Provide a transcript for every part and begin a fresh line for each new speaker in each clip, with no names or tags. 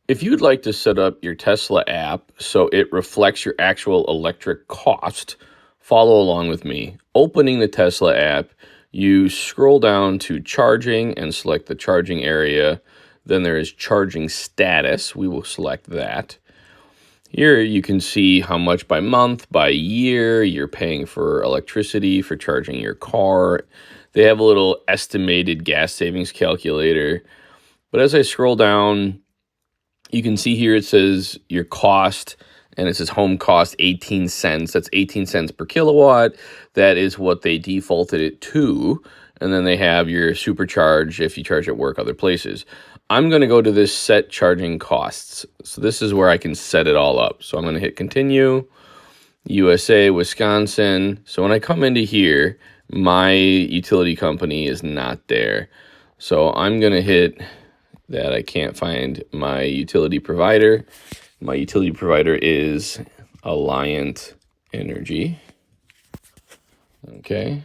If you'd like to set up your Tesla app so it reflects your actual electric cost, follow along with me. Opening the Tesla app, you scroll down to charging and select the charging area. Then there is charging status. We will select that. Here you can see how much by month, by year you're paying for electricity for charging your car. They have a little estimated gas savings calculator. But as I scroll down, you can see here it says your cost, and it says home cost 18 cents. That's 18 cents per kilowatt. That is what they defaulted it to. And then they have your supercharge if you charge at work, other places. I'm going to go to this set charging costs. So this is where I can set it all up. So I'm going to hit continue, USA, Wisconsin. So when I come into here, my utility company is not there. So I'm going to hit that I can't find my utility provider. My utility provider is Alliant Energy. Okay.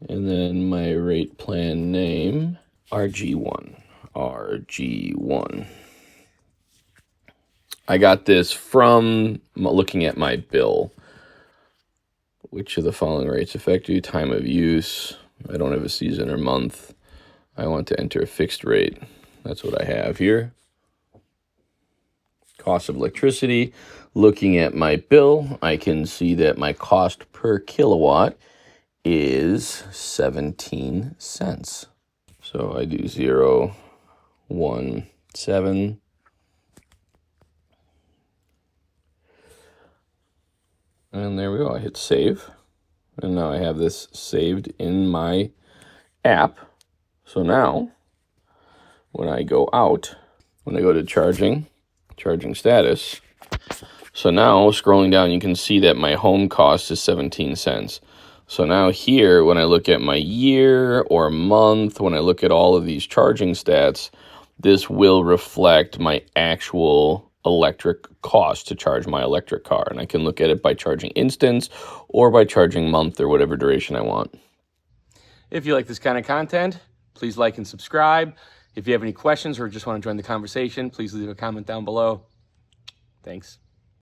And then my rate plan name, RG1. RG1. I got this from looking at my bill. Which of the following rates affect you? Time of use. I don't have a season or month. I want to enter a fixed rate. That's what I have here. Cost of electricity. Looking at my bill, I can see that my cost per kilowatt is 17 cents. So I do 0, 1, 7. And there we go. I hit save. And now I have this saved in my app. So now, when I go out, when I go to charging status, so now scrolling down, you can see that my home cost is 17 cents. So now here, when I look at my year or month, when I look at all of these charging stats, this will reflect my actual electric cost to charge my electric car. And I can look at it by charging instance or by charging month or whatever duration I want. If you like this kind of content, please like and subscribe. If you have any questions or just want to join the conversation, please leave a comment down below. Thanks.